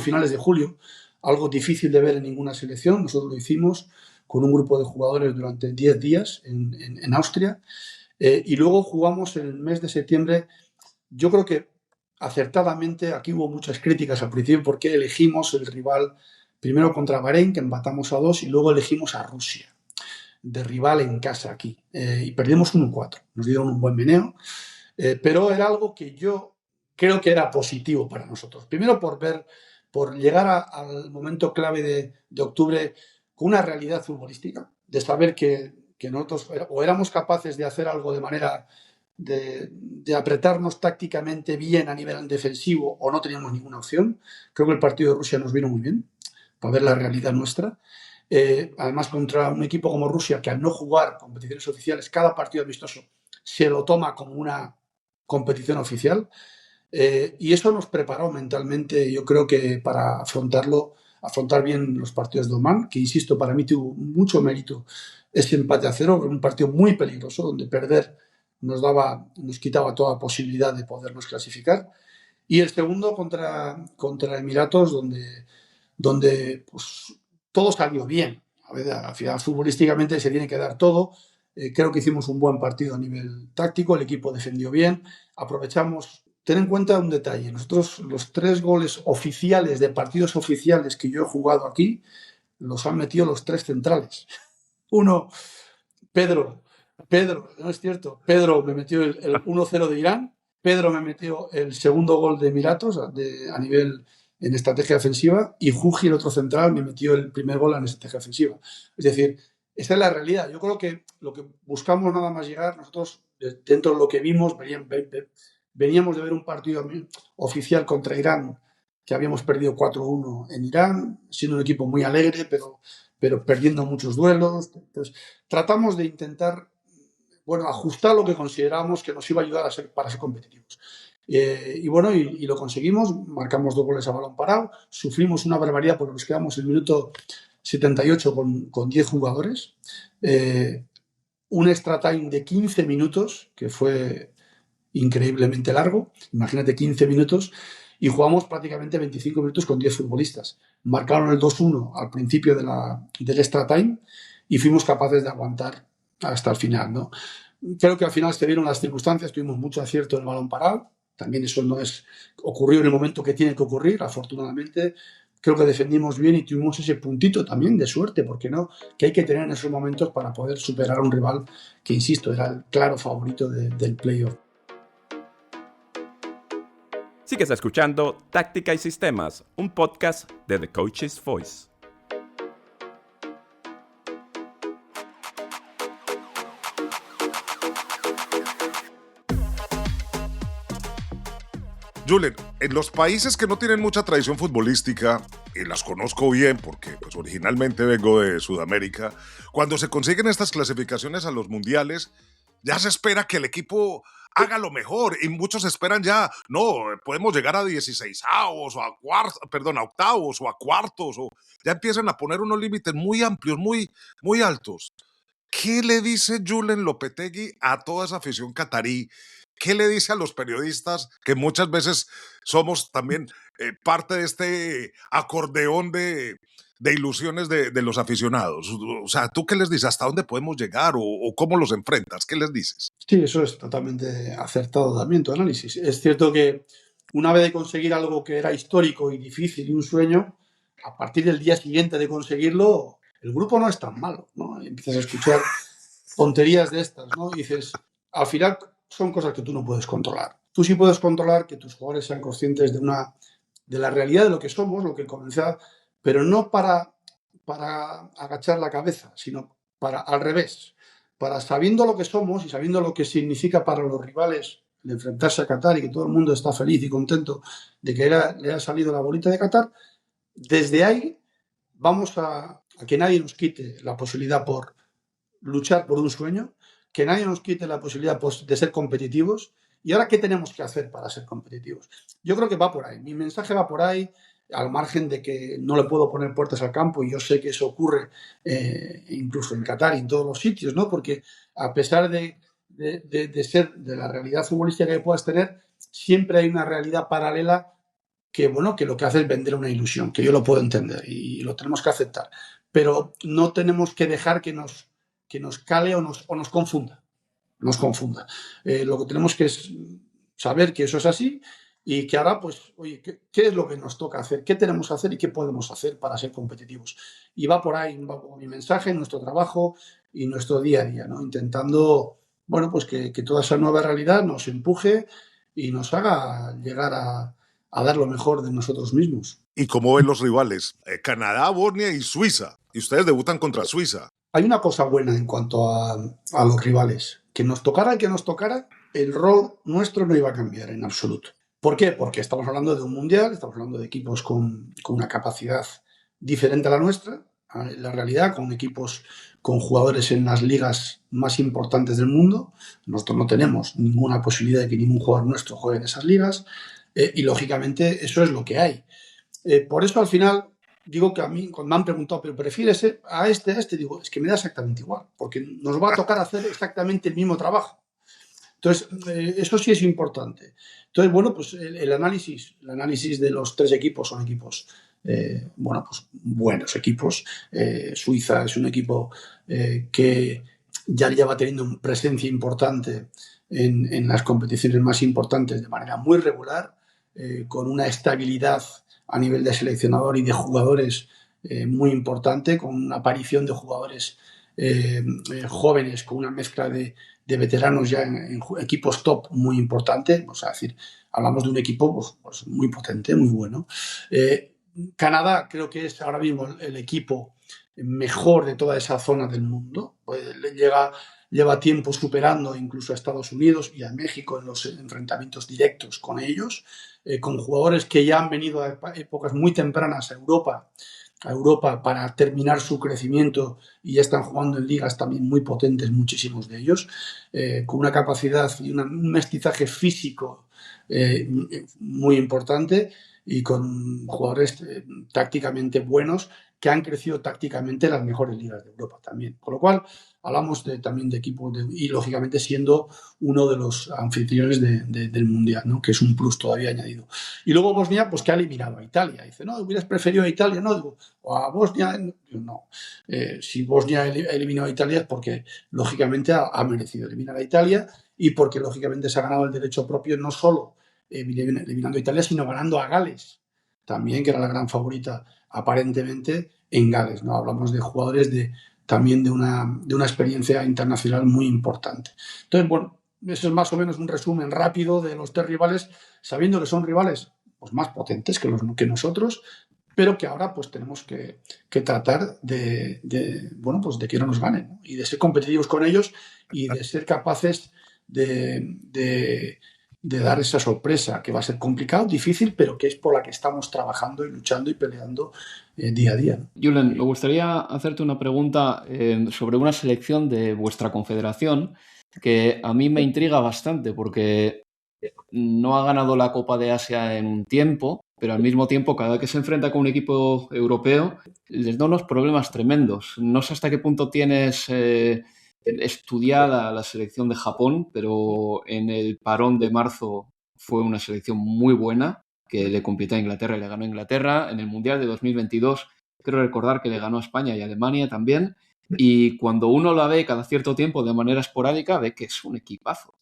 E: finales de julio, algo difícil de ver en ninguna selección. Nosotros lo hicimos con un grupo de jugadores durante 10 días en Austria, y luego jugamos en el mes de septiembre. Yo creo que acertadamente, aquí hubo muchas críticas al principio porque elegimos el rival primero contra Bahrein, que empatamos a 2, y luego elegimos a Rusia de rival en casa aquí, y perdimos 1-4. Nos dieron un buen meneo, pero era algo que yo creo que era positivo para nosotros. Primero por llegar al momento clave de octubre con una realidad futbolística, de saber que nosotros o éramos capaces de hacer algo de manera de apretarnos tácticamente bien a nivel defensivo, o no teníamos ninguna opción. Creo que el partido de Rusia nos vino muy bien para ver la realidad nuestra. Además, contra un equipo como Rusia, que al no jugar competiciones oficiales, cada partido amistoso se lo toma como una competición oficial, y eso nos preparó mentalmente, yo creo que para afrontar bien los partidos de Oman, que insisto, para mí tuvo mucho mérito ese empate a 0, un partido muy peligroso, donde perder nos quitaba toda posibilidad de podernos clasificar. Y el segundo contra Emiratos, donde pues, todo salió bien. A ver, al final, futbolísticamente se tiene que dar todo. Creo que hicimos un buen partido a nivel táctico, el equipo defendió bien, aprovechamos. Ten en cuenta un detalle: nosotros los 3 goles oficiales de partidos oficiales que yo he jugado aquí los han metido los 3 centrales. Uno, Pedro, no es cierto, Pedro me metió el 1-0 de Irán, Pedro me metió el segundo gol de Emiratos a nivel en estrategia defensiva, y Juji, el otro central, me metió el primer gol en estrategia ofensiva. Es decir, esa es la realidad. Yo creo que lo que buscamos nada más llegar, nosotros dentro de lo que vimos, veníamos de ver un partido oficial contra Irán, que habíamos perdido 4-1 en Irán, siendo un equipo muy alegre, pero perdiendo muchos duelos. Entonces, tratamos de intentar ajustar lo que considerábamos que nos iba a ayudar para ser competitivos. Y lo conseguimos. Marcamos 2 goles a balón parado, sufrimos una barbaridad porque nos quedamos en el minuto 78 con 10 jugadores, un extra time de 15 minutos, que fue increíblemente largo. Imagínate, 15 minutos, y jugamos prácticamente 25 minutos con 10 futbolistas. Marcaron el 2-1 al principio del extra time y fuimos capaces de aguantar hasta el final, ¿no? Creo que al final se dieron las circunstancias, tuvimos mucho acierto en el balón parado. También eso ocurrió en el momento que tiene que ocurrir, afortunadamente. Creo que defendimos bien y tuvimos ese puntito también de suerte, ¿por qué no?, que hay que tener en esos momentos para poder superar a un rival que, insisto, era el claro favorito del playoff.
A: Sigues escuchando Táctica y Sistemas, un podcast de The Coach's Voice.
B: Julen, en los países que no tienen mucha tradición futbolística, y las conozco bien porque pues, originalmente vengo de Sudamérica, cuando se consiguen estas clasificaciones a los mundiales, ya se espera que el equipo haga lo mejor y muchos esperan ya, no, podemos llegar a 16avos o a octavos o a cuartos, o ya empiezan a poner unos límites muy amplios, muy altos. ¿Qué le dice Julen Lopetegui a toda esa afición catarí? ¿Qué le dice a los periodistas que muchas veces somos también parte de este acordeón de ilusiones de los aficionados? O sea, ¿tú qué les dices? ¿Hasta dónde podemos llegar o cómo los enfrentas? ¿Qué les dices?
E: Sí, eso es totalmente acertado también tu análisis. Es cierto que una vez de conseguir algo que era histórico y difícil y un sueño, a partir del día siguiente de conseguirlo, el grupo no es tan malo, ¿no? Y empiezas a escuchar tonterías de estas, ¿no? Y dices, al final son cosas que tú no puedes controlar. Tú sí puedes controlar que tus jugadores sean conscientes de la realidad de lo que somos, lo que comenzaba, pero no para agachar la cabeza, sino para al revés, para sabiendo lo que somos y sabiendo lo que significa para los rivales el enfrentarse a Qatar y que todo el mundo está feliz y contento de que le ha salido la bolita de Qatar, desde ahí vamos a que nadie nos quite la posibilidad por luchar por un sueño, que nadie nos quite la posibilidad de ser competitivos. ¿Y ahora qué tenemos que hacer para ser competitivos? Yo creo que va por ahí. Mi mensaje va por ahí, al margen de que no le puedo poner puertas al campo, y yo sé que eso ocurre incluso en Qatar y en todos los sitios, ¿no? Porque a pesar de ser de la realidad futbolística que puedas tener, siempre hay una realidad paralela que, bueno, que lo que hace es vender una ilusión, que yo lo puedo entender y lo tenemos que aceptar. Pero no tenemos que dejar que nos cale o nos confunda. Lo que tenemos que es saber que eso es así y que ahora, pues, oye, ¿qué es lo que nos toca hacer? ¿Qué tenemos que hacer y qué podemos hacer para ser competitivos? Y va por ahí mi mensaje, nuestro trabajo y nuestro día a día, ¿no? Intentando, bueno, pues que toda esa nueva realidad nos empuje y nos haga llegar a dar lo mejor de nosotros mismos.
B: ¿Y cómo ven los rivales? Canadá, Bosnia y Suiza. Y ustedes debutan contra Suiza.
E: Hay una cosa buena en cuanto a los rivales. Que nos tocara el que nos tocara, el rol nuestro no iba a cambiar en absoluto. ¿Por qué? Porque estamos hablando de un mundial, estamos hablando de equipos con una capacidad diferente a la nuestra, la realidad, con equipos con jugadores en las ligas más importantes del mundo. Nosotros no tenemos ninguna posibilidad de que ningún jugador nuestro juegue en esas ligas y lógicamente eso es lo que hay. Por eso al final digo que a mí, cuando me han preguntado, ¿pero prefieres a este? Digo, es que me da exactamente igual, porque nos va a tocar hacer exactamente el mismo trabajo. Entonces, eso sí es importante. Entonces, bueno, pues el análisis de los tres equipos son equipos, bueno, pues buenos equipos. Suiza es un equipo que ya lleva teniendo presencia importante en las competiciones más importantes de manera muy regular, con una estabilidad a nivel de seleccionador y de jugadores muy importante, con una aparición de jugadores jóvenes, con una mezcla de veteranos ya en equipos top muy importante. O sea, es decir, hablamos de un equipo pues muy potente, muy bueno. Canadá creo que es ahora mismo el equipo mejor de toda esa zona del mundo. Pues lleva tiempo superando incluso a Estados Unidos y a México en los enfrentamientos directos con ellos, con jugadores que ya han venido a épocas muy tempranas a Europa para terminar su crecimiento y ya están jugando en ligas también muy potentes, muchísimos de ellos, con una capacidad y un mestizaje físico muy importante y con jugadores tácticamente buenos que han crecido tácticamente en las mejores ligas de Europa también. Con lo cual, hablamos también de equipos y, lógicamente, siendo uno de los anfitriones del Mundial, ¿no? Que es un plus todavía añadido. Y luego Bosnia, pues que ha eliminado a Italia. Dice, no, ¿hubieras preferido a Italia? No, digo, o a Bosnia. No. Si Bosnia ha eliminado a Italia es porque, lógicamente, ha merecido eliminar a Italia y porque, lógicamente, se ha ganado el derecho propio no solo eliminando a Italia, sino ganando a Gales también, que era la gran favorita aparentemente en Gales, ¿no? Hablamos de jugadores también de una experiencia internacional muy importante. Entonces, bueno, eso es más o menos un resumen rápido de los tres rivales, sabiendo que son rivales pues, más potentes que nosotros, pero que ahora pues tenemos que tratar bueno, pues de que no nos ganen, ¿no? Y de ser competitivos con ellos y de ser capaces de de dar esa sorpresa, que va a ser complicado, difícil, pero que es por la que estamos trabajando y luchando y peleando día a día, ¿no?
C: Julen, me gustaría hacerte una pregunta sobre una selección de vuestra confederación que a mí me intriga bastante porque no ha ganado la Copa de Asia en un tiempo, pero al mismo tiempo, cada vez que se enfrenta con un equipo europeo, les da unos problemas tremendos. No sé hasta qué punto tienes estudiada la selección de Japón, pero en el parón de marzo fue una selección muy buena, que le compitió a Inglaterra y le ganó a Inglaterra. En el Mundial de 2022, creo recordar que le ganó a España y a Alemania también. Y cuando uno la ve cada cierto tiempo de manera esporádica, ve que es un equipazo.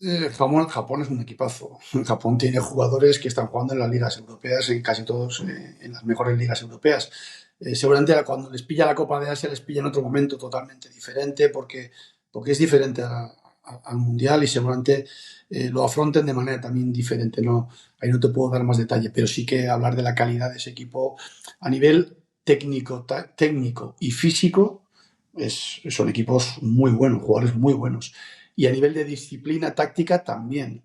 E: Japón es un equipazo. Japón tiene jugadores que están jugando en las ligas europeas, en casi todos, en las mejores ligas europeas. Seguramente cuando les pilla la Copa de Asia les pilla en otro momento totalmente diferente porque es diferente al Mundial y seguramente lo afronten de manera también diferente. ¿No? Ahí no te puedo dar más detalle, pero sí que hablar de la calidad de ese equipo a nivel técnico y físico. Son equipos muy buenos, jugadores muy buenos. Y a nivel de disciplina táctica también.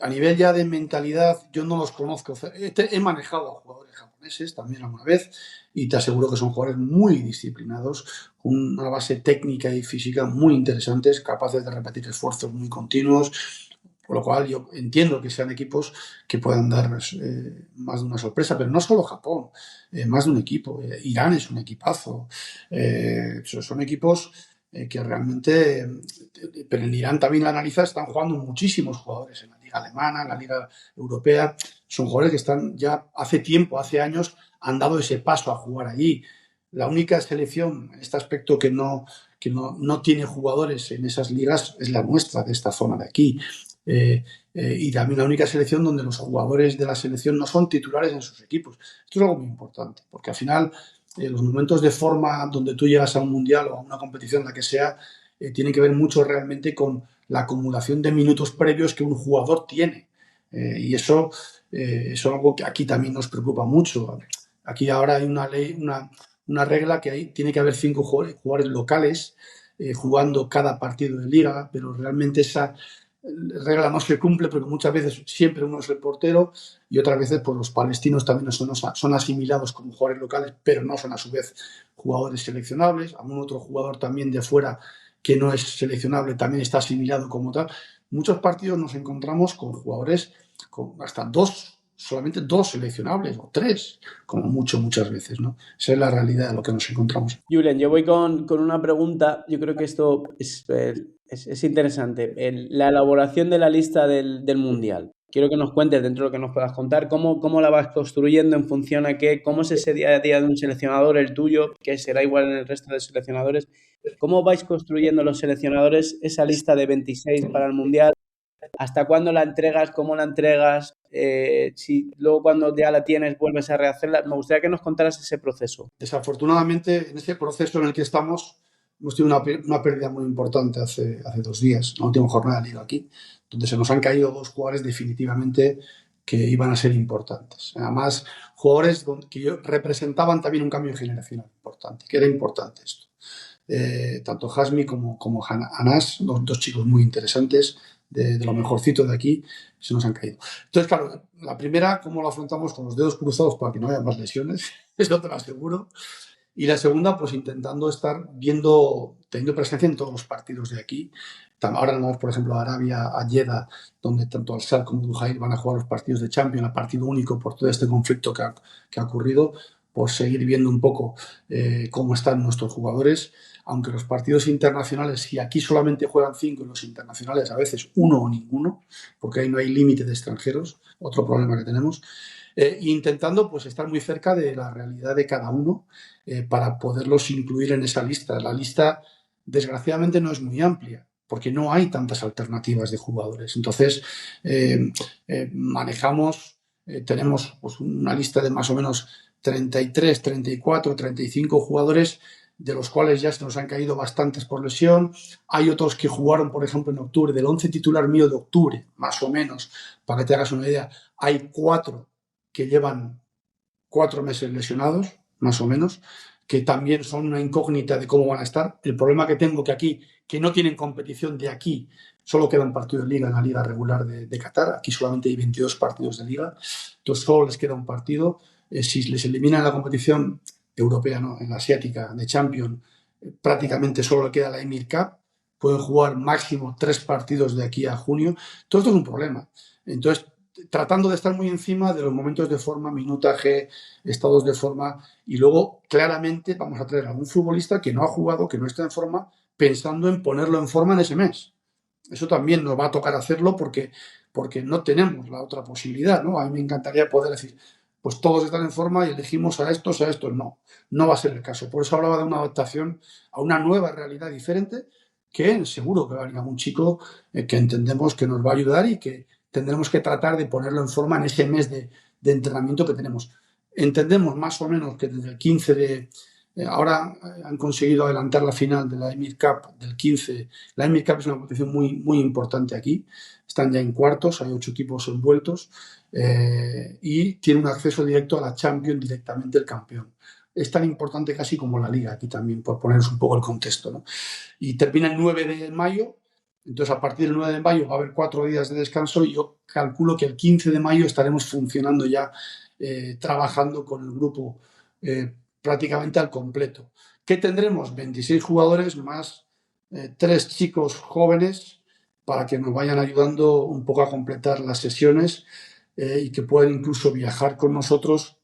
E: A nivel ya de mentalidad, yo no los conozco. He manejado a jugadores japoneses también alguna vez y te aseguro que son jugadores muy disciplinados, con una base técnica y física muy interesantes, capaces de repetir esfuerzos muy continuos. Por lo cual yo entiendo que sean equipos que puedan dar más de una sorpresa, pero no solo Japón, más de un equipo. Irán es un equipazo. Son equipos que realmente, pero en Irán también la analiza, están jugando muchísimos jugadores en la liga alemana, en la liga europea. Son jugadores que están ya hace tiempo, hace años, han dado ese paso a jugar allí. La única selección en este aspecto que no tiene jugadores en esas ligas es la nuestra, de esta zona de aquí. Y también la única selección donde los jugadores de la selección no son titulares en sus equipos. Esto es algo muy importante, porque al final los momentos de forma donde tú llegas a un mundial o a una competición, la que sea, tiene que ver mucho realmente con la acumulación de minutos previos que un jugador tiene. Y eso es algo que aquí también nos preocupa mucho. Aquí ahora hay una ley, una regla que tiene que haber 5 jugadores locales jugando cada partido de liga, pero realmente esa regla no se cumple porque muchas veces siempre uno es el portero y otras veces pues, los palestinos también son asimilados como jugadores locales, pero no son a su vez jugadores seleccionables. Algún otro jugador también de fuera que no es seleccionable también está asimilado como tal. Muchos partidos nos encontramos con jugadores con hasta solamente 2 seleccionables o 3, como mucho, muchas veces, ¿no? Esa es la realidad de lo que nos encontramos.
D: Julen, yo voy con una pregunta. Yo creo que esto es interesante. La elaboración de la lista del Mundial. Quiero que nos cuentes, dentro de lo que nos puedas contar, cómo la vas construyendo en función a qué, cómo es ese día a día de un seleccionador, el tuyo, que será igual en el resto de seleccionadores. ¿Cómo vais construyendo los seleccionadores esa lista de 26 para el Mundial? ¿Hasta cuándo la entregas? ¿Cómo la entregas? Si luego cuando ya la tienes vuelves a rehacerla. Me gustaría que nos contaras ese proceso.
E: Desafortunadamente, en ese proceso en el que estamos, hemos tenido una pérdida muy importante hace 2 días, la última jornada de liga aquí, donde se nos han caído 2 jugadores definitivamente que iban a ser importantes. Además, jugadores que representaban también un cambio generacional importante, que era importante esto. Tanto Hasmi como Anas, 2 chicos muy interesantes, de lo mejorcito de aquí, se nos han caído. Entonces, claro, la primera, ¿cómo lo afrontamos? Con los dedos cruzados para que no haya más lesiones, eso te lo aseguro. Y la segunda, pues intentando estar teniendo presencia en todos los partidos de aquí. Ahora nos vamos, por ejemplo, a Arabia, a Jeddah, donde tanto Al-Sadd como Duhail van a jugar los partidos de Champions, a partido único por todo este conflicto que ha ocurrido, por seguir viendo un poco cómo están nuestros jugadores. Aunque los partidos internacionales, si aquí solamente juegan 5 y los internacionales a veces 1 o ninguno, porque ahí no hay límite de extranjeros, otro problema que tenemos, intentando pues estar muy cerca de la realidad de cada uno para poderlos incluir en esa lista. La lista, desgraciadamente, no es muy amplia, porque no hay tantas alternativas de jugadores. Entonces, tenemos pues, una lista de más o menos 33, 34, 35 jugadores, de los cuales ya se nos han caído bastantes por lesión. Hay otros que jugaron, por ejemplo, en octubre. Del 11 titular mío de octubre, más o menos, para que te hagas una idea, hay 4 que llevan 4 meses lesionados, más o menos, que también son una incógnita de cómo van a estar. El problema que tengo que aquí, que no tienen competición de aquí Solo queda un partido de liga en la liga regular de Qatar. Aquí solamente hay 22 partidos de liga. Entonces solo les queda un partido. Si les eliminan en la competición europea, ¿no? En la asiática de Champions, prácticamente solo le queda la Emir Cup. Pueden jugar máximo 3 partidos de aquí a junio. Todo esto es un problema. Entonces, tratando de estar muy encima de los momentos de forma, minutaje, estados de forma, y luego claramente vamos a traer a un futbolista que no ha jugado, que no está en forma, pensando en ponerlo en forma en ese mes. Eso también nos va a tocar hacerlo porque no tenemos la otra posibilidad, ¿no? A mí me encantaría poder decir, pues todos están en forma y elegimos a estos. No, no va a ser el caso. Por eso hablaba de una adaptación a una nueva realidad diferente, que seguro que va a venir algún chico que entendemos que nos va a ayudar y que tendremos que tratar de ponerlo en forma en ese mes de entrenamiento que tenemos. Entendemos más o menos que desde el 15 de... ahora han conseguido adelantar la final de la Emir Cup del 15. La Emir Cup es una competición muy, muy importante aquí. Están ya en cuartos, hay 8 equipos envueltos y tiene un acceso directo a la Champions directamente el campeón. Es tan importante casi como la Liga aquí también, por poneros un poco el contexto, ¿no? Y termina el 9 de mayo. Entonces, a partir del 9 de mayo va a haber 4 días de descanso y yo calculo que el 15 de mayo estaremos funcionando ya, trabajando con el grupo prácticamente al completo. ¿Qué tendremos? 26 jugadores más 3 chicos jóvenes para que nos vayan ayudando un poco a completar las sesiones y que puedan incluso viajar con nosotros,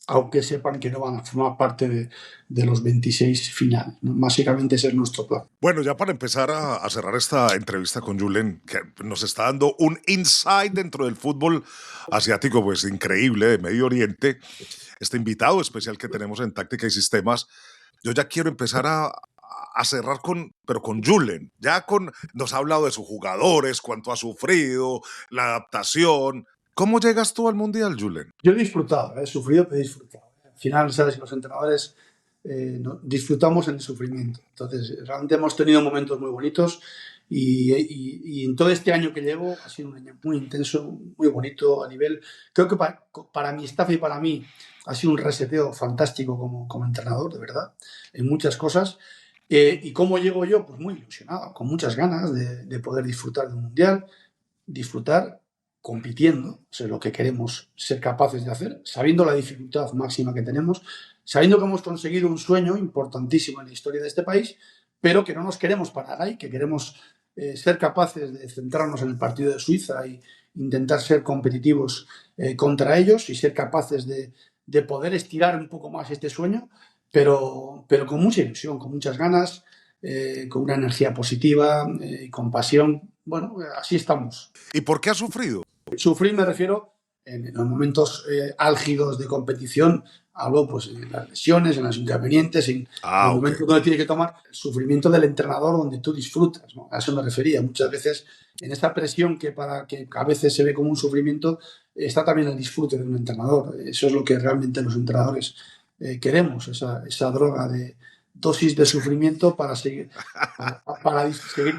E: aunque sepan que no van a formar parte de los 26 finales, ¿no? Básicamente ese es nuestro plan.
B: Bueno, ya para empezar a cerrar esta entrevista con Julen, que nos está dando un insight dentro del fútbol asiático, pues increíble, de Medio Oriente, este invitado especial que tenemos en Táctica y Sistemas, yo ya quiero empezar a cerrar pero con Julen. Nos ha hablado de sus jugadores, cuánto ha sufrido, la adaptación. ¿Cómo llegas tú al Mundial, Julen?
E: Yo he disfrutado, he sufrido, pero he disfrutado. Al final, sabes, los entrenadores disfrutamos en el sufrimiento. Entonces, realmente hemos tenido momentos muy bonitos y en todo este año que llevo ha sido un año muy intenso, muy bonito a nivel... Creo que para mi staff y para mí ha sido un reseteo fantástico como entrenador, de verdad, en muchas cosas. ¿Y cómo llego yo? Pues muy ilusionado, con muchas ganas de poder disfrutar de un Mundial, disfrutar compitiendo, o lo que queremos ser capaces de hacer, sabiendo la dificultad máxima que tenemos, sabiendo que hemos conseguido un sueño importantísimo en la historia de este país, pero que no nos queremos parar ahí, que queremos ser capaces de centrarnos en el partido de Suiza e intentar ser competitivos contra ellos y ser capaces de poder estirar un poco más este sueño, pero con mucha ilusión, con muchas ganas, con una energía positiva y con pasión. Bueno, así estamos.
B: ¿Y por qué has sufrido?
E: Sufrir me refiero en los momentos álgidos de competición, hablo pues en las lesiones, en las inconvenientes, en los momentos donde tienes que tomar el sufrimiento del entrenador, donde tú disfrutas, ¿no? A eso me refería. Muchas veces en esta presión que a veces se ve como un sufrimiento, está también el disfrute de un entrenador. Eso es lo que realmente los entrenadores queremos, esa droga de dosis de sufrimiento para seguir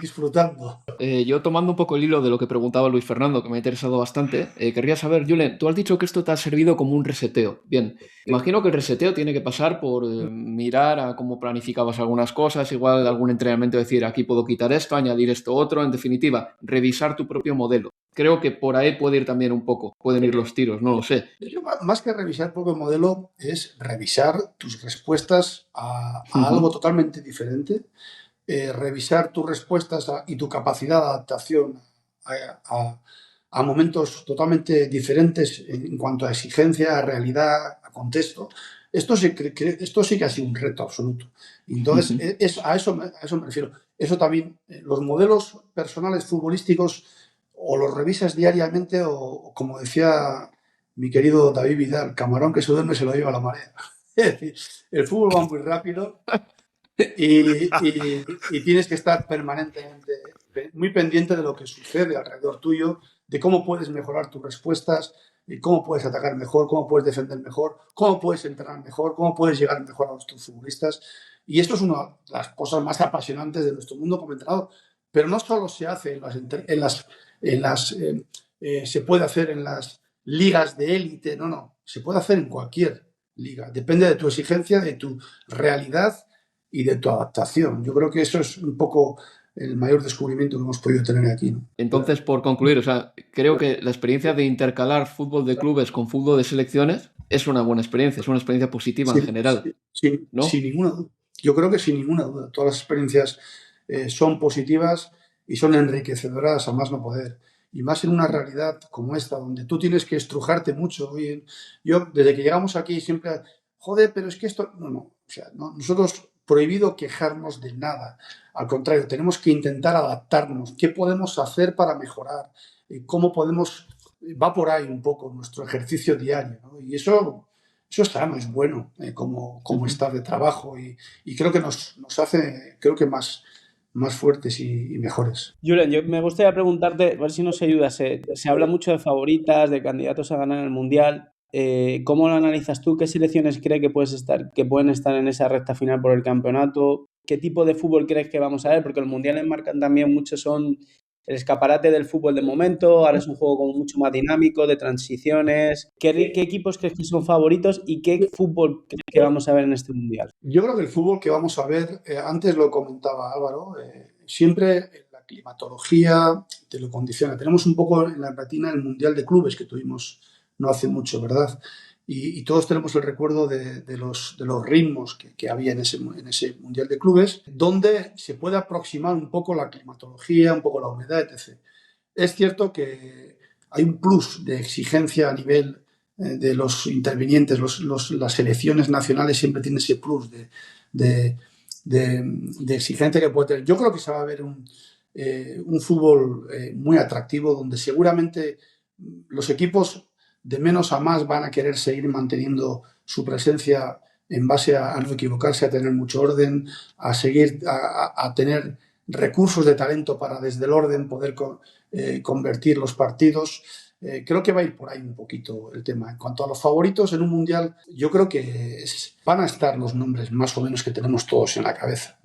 E: disfrutando.
C: Yo tomando un poco el hilo de lo que preguntaba Luis Fernando, que me ha interesado bastante, querría saber, Julen, tú has dicho que esto te ha servido como un reseteo. Bien, imagino que el reseteo tiene que pasar por mirar a cómo planificabas algunas cosas, igual algún entrenamiento, decir, aquí puedo quitar esto, añadir esto otro, en definitiva, revisar tu propio modelo. Creo que por ahí puede ir también un poco, pueden ir los tiros, no lo sé.
E: Yo, más que revisar el propio modelo, es revisar tus respuestas a algo totalmente diferente, revisar tus respuestas y tu capacidad de adaptación a momentos totalmente diferentes en cuanto a exigencia, a realidad, a contexto. Esto sí que ha sido un reto absoluto. Entonces, a eso me refiero. Eso también, los modelos personales futbolísticos o los revisas diariamente o como decía mi querido David Vidal, camarón que se duerme se lo lleva la marea. Es decir, el fútbol va muy rápido y tienes que estar permanentemente muy pendiente de lo que sucede alrededor tuyo, de cómo puedes mejorar tus respuestas, y cómo puedes atacar mejor, cómo puedes defender mejor, cómo puedes entrenar mejor, cómo puedes llegar mejor a tus futbolistas. Y esto es una de las cosas más apasionantes de nuestro mundo como entrenador. Pero no solo se hace se puede hacer en las ligas de élite, no, se puede hacer en cualquier liga. Depende de tu exigencia, de tu realidad y de tu adaptación. Yo creo que eso es un poco el mayor descubrimiento que hemos podido tener aquí, ¿no?
C: Entonces, por concluir, o sea, creo que la experiencia de intercalar fútbol de clubes con fútbol de selecciones es una buena experiencia, es una experiencia positiva en general, ¿no?
E: Sin ninguna duda. Yo creo que sin ninguna duda. Todas las experiencias son positivas y son enriquecedoras a más no poder. Y más en una realidad como esta, donde tú tienes que estrujarte mucho. Yo, desde que llegamos aquí, siempre, joder, pero es que esto... No. O sea, nosotros prohibido quejarnos de nada. Al contrario, tenemos que intentar adaptarnos. ¿Qué podemos hacer para mejorar? ¿Cómo podemos...? Va por ahí un poco nuestro ejercicio diario, ¿no? Y eso es sano, es bueno como estar de trabajo y creo que nos hace, creo que más fuertes y mejores.
D: Julen, yo me gustaría preguntarte, a ver si nos ayudas. Se habla mucho de favoritas, de candidatos a ganar el Mundial. ¿Cómo lo analizas tú? ¿Qué selecciones crees que pueden estar en esa recta final por el campeonato? ¿Qué tipo de fútbol crees que vamos a ver? Porque los mundiales marcan también mucho, son el escaparate del fútbol de momento. Ahora es un juego como mucho más dinámico, de transiciones. ¿Qué equipos crees que son favoritos y qué fútbol crees que vamos a ver en este mundial?
E: Yo creo que el fútbol que vamos a ver, antes lo comentaba Álvaro, siempre la climatología te lo condiciona. Tenemos un poco en la retina el Mundial de Clubes que tuvimos no hace mucho, ¿verdad? Y todos tenemos el recuerdo de los ritmos que había en ese Mundial de Clubes, donde se puede aproximar un poco la climatología, un poco la humedad, etc. Es cierto que hay un plus de exigencia a nivel de los intervinientes, las selecciones nacionales siempre tienen ese plus de exigencia que puede tener. Yo creo que se va a ver un fútbol muy atractivo, donde seguramente los equipos de menos a más van a querer seguir manteniendo su presencia en base a no equivocarse, a tener mucho orden, a seguir a tener recursos de talento para desde el orden poder convertir los partidos. Creo que va a ir por ahí un poquito el tema. En cuanto a los favoritos en un mundial, yo creo que van a estar los nombres más o menos que tenemos todos en la cabeza.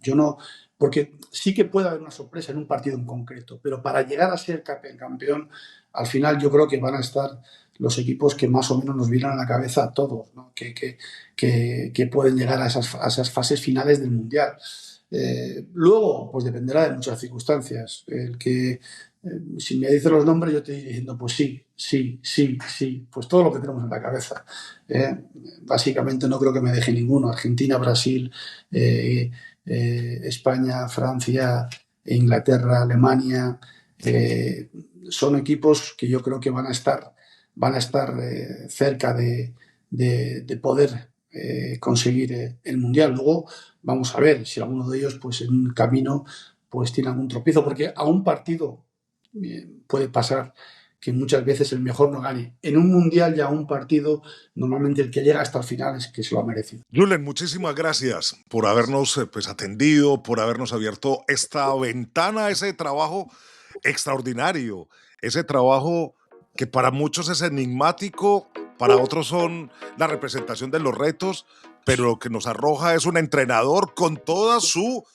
E: Porque sí que puede haber una sorpresa en un partido en concreto, pero para llegar a ser campeón, al final yo creo que van a estar los equipos que más o menos nos vienen a la cabeza a todos, ¿no? que pueden llegar a esas fases finales del mundial. Luego, pues dependerá de muchas circunstancias. Si me dices los nombres, yo te iré diciendo, pues sí, pues todo lo que tenemos en la cabeza. Básicamente no creo que me deje ninguno. Argentina, Brasil, España, Francia, Inglaterra, Alemania, son equipos que yo creo que van a estar cerca de poder conseguir el Mundial. Luego vamos a ver si alguno de ellos pues en un camino pues tiene algún tropiezo, porque a un partido puede pasar que muchas veces el mejor no gane. En un Mundial y a un partido, normalmente el que llega hasta el final es que se lo ha merecido.
B: Julen, muchísimas gracias por habernos atendido, por habernos abierto esta ventana a ese trabajo extraordinario, ese trabajo que para muchos es enigmático, para otros son la representación de los retos, pero lo que nos arroja es un entrenador con toda su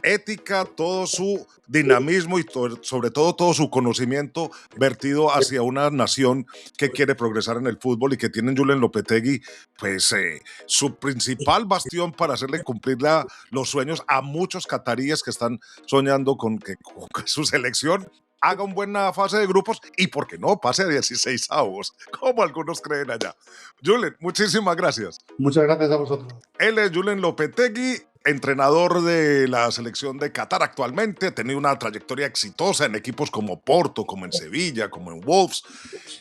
B: ética, todo su dinamismo y sobre todo su conocimiento vertido hacia una nación que quiere progresar en el fútbol y que tiene en Julen Lopetegui pues su principal bastión para hacerle cumplir los sueños a muchos cataríes que están soñando con que su selección haga una buena fase de grupos y, ¿por qué no?, pase a 16avos, como algunos creen allá. Julen, muchísimas gracias.
E: Muchas gracias a vosotros.
B: Él es Julen Lopetegui, entrenador de la selección de Qatar actualmente. Ha tenido una trayectoria exitosa en equipos como Porto, como en Sevilla, como en Wolves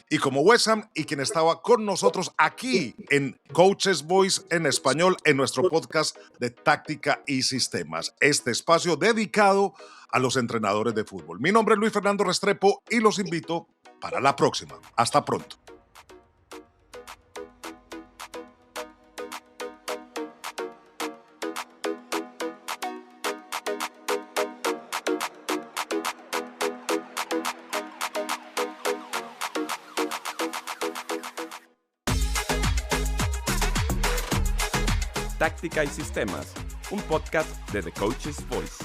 B: y como West Ham, y quien estaba con nosotros aquí en Coaches Voice en español en nuestro podcast de Táctica y Sistemas, este espacio dedicado a los entrenadores de fútbol. Mi nombre es Luis Fernando Restrepo y los invito para la próxima. Hasta pronto.
A: Táctica y Sistemas, un podcast de The Coach's Voice.